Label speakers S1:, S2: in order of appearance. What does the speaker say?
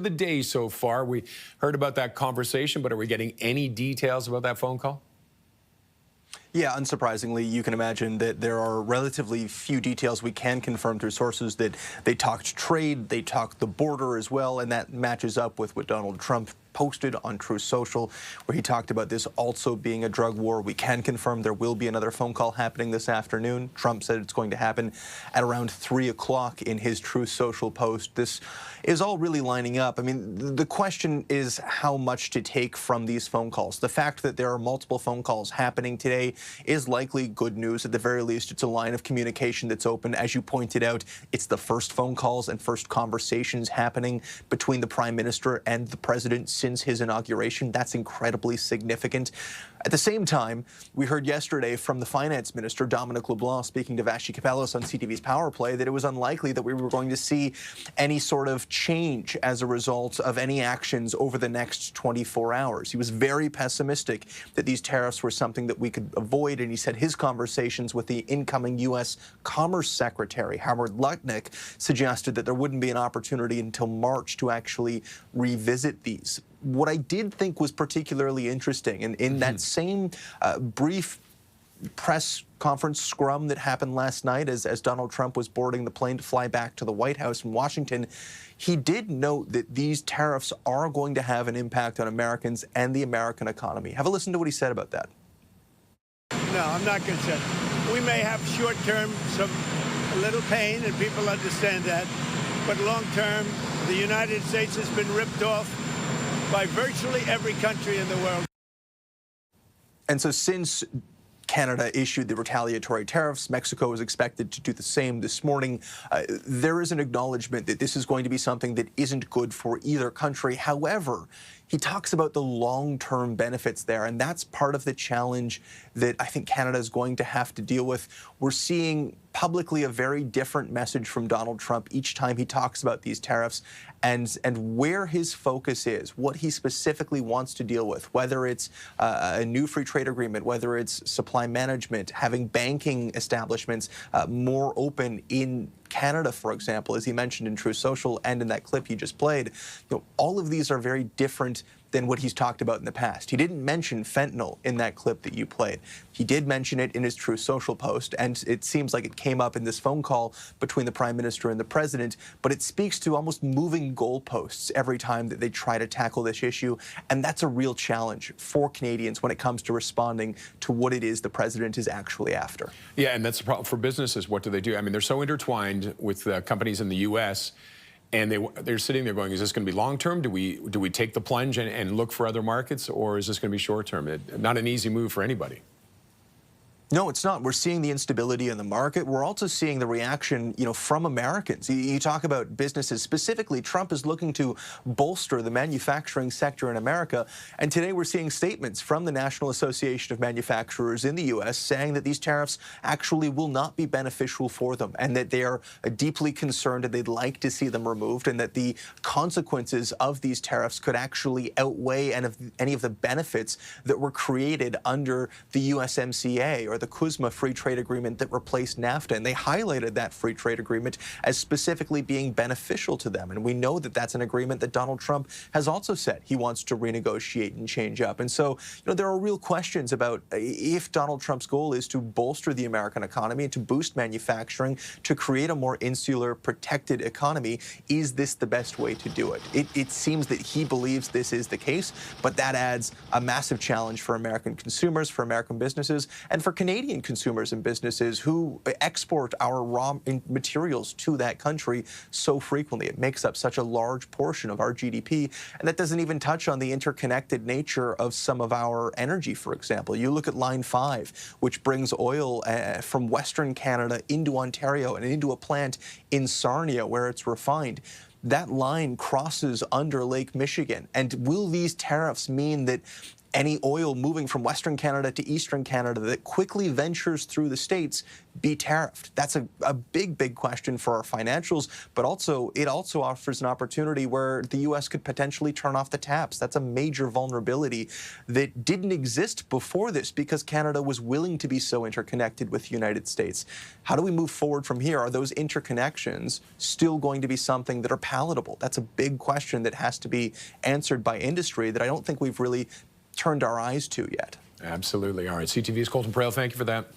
S1: of the day so far. We heard about that conversation, but are we getting any details about that phone call?
S2: Yeah, unsurprisingly, you can imagine that there are relatively few details we can confirm through sources that they talked trade, they talked the border as well, and that matches up with what Donald Trump posted on Truth Social, where he talked about this also being a drug war. We can confirm there will be another phone call happening this afternoon. Trump said it's going to happen at around 3 o'clock in his Truth Social post. This is all really lining up. I mean, the question is how much to take from these phone calls. The fact that there are multiple phone calls happening today is likely good news. At the very least, it's a line of communication that's open. As you pointed out, it's the first phone calls and first conversations happening between the Prime Minister and the President since his inauguration. That's incredibly significant. At the same time, we heard yesterday from the Finance Minister, Dominic LeBlanc, speaking to Vassy Kapelos on CTV's Power Play, that it was unlikely that we were going to see any sort of change as a result of any actions over the next 24 hours. He was very pessimistic that these tariffs were something that we could avoid, and he said his conversations with the incoming U.S. Commerce Secretary, Howard Lutnick, suggested that there wouldn't be an opportunity until March to actually revisit these. What I did think was particularly interesting, and in that same brief press conference scrum that happened last night as Donald Trump was boarding the plane to fly back to the White House from Washington, he did note that these tariffs are going to have an impact on Americans and the American economy. Have a listen to what he said about that.
S3: No, I'm not concerned. We may have short-term a little pain, and people understand that, but long-term, the United States has been ripped off by virtually every country in the world.
S2: And so since Canada issued the retaliatory tariffs, Mexico is expected to do the same this morning. There is an acknowledgement that this is going to be something that isn't good for either country. However, he talks about the long-term benefits there, and that's part of the challenge that I think Canada is going to have to deal with. We're seeing publicly a very different message from Donald Trump each time he talks about these tariffs and where his focus is, what he specifically wants to deal with, whether it's a new free trade agreement, whether it's supply management, having banking establishments more open in Canada, for example, as he mentioned in Truth Social and in that clip he just played. You know, all of these are very different than what he's talked about in the past. He didn't mention fentanyl in that clip that you played. He did mention it in his Truth Social post, and it seems like it came up in this phone call between the Prime Minister and the President, but it speaks to almost moving goalposts every time that they try to tackle this issue, and that's a real challenge for Canadians when it comes to responding to what it is the President is actually after.
S1: Yeah, and that's the problem for businesses. What do they do? I mean, they're so intertwined with companies in the U.S., and they're sitting there going, is this going to be long-term? Do we take the plunge and look for other markets, or is this going to be short-term? Not an easy move for anybody.
S2: No, it's not. We're seeing the instability in the market. We're also seeing the reaction, from Americans. You talk about businesses. Specifically, Trump is looking to bolster the manufacturing sector in America. And today we're seeing statements from the National Association of Manufacturers in the U.S. saying that these tariffs actually will not be beneficial for them, and that they are deeply concerned and they'd like to see them removed, and that the consequences of these tariffs could actually outweigh any of the benefits that were created under the USMCA or the CUSMA free trade agreement that replaced NAFTA, and they highlighted that free trade agreement as specifically being beneficial to them. And we know that that's an agreement that Donald Trump has also said he wants to renegotiate and change up. And so, there are real questions about if Donald Trump's goal is to bolster the American economy and to boost manufacturing, to create a more insular, protected economy, is this the best way to do it? It seems that he believes this is the case, but that adds a massive challenge for American consumers, for American businesses, and for Canadian consumers and businesses who export our raw materials to that country so frequently. It makes up such a large portion of our GDP, and that doesn't even touch on the interconnected nature of some of our energy, for example. You look at Line 5, which brings oil from Western Canada into Ontario and into a plant in Sarnia where it's refined. That line crosses under Lake Michigan. And will these tariffs mean that any oil moving from Western Canada to Eastern Canada that quickly ventures through the States be tariffed? That's a big, big question for our financials, but it also offers an opportunity where the U.S. could potentially turn off the taps. That's a major vulnerability that didn't exist before this because Canada was willing to be so interconnected with the United States. How do we move forward from here? Are those interconnections still going to be something that are palatable? That's a big question that has to be answered by industry that I don't think we've really turned our eyes to yet.
S1: Absolutely. All right, CTV's Colton Parell, thank you for that.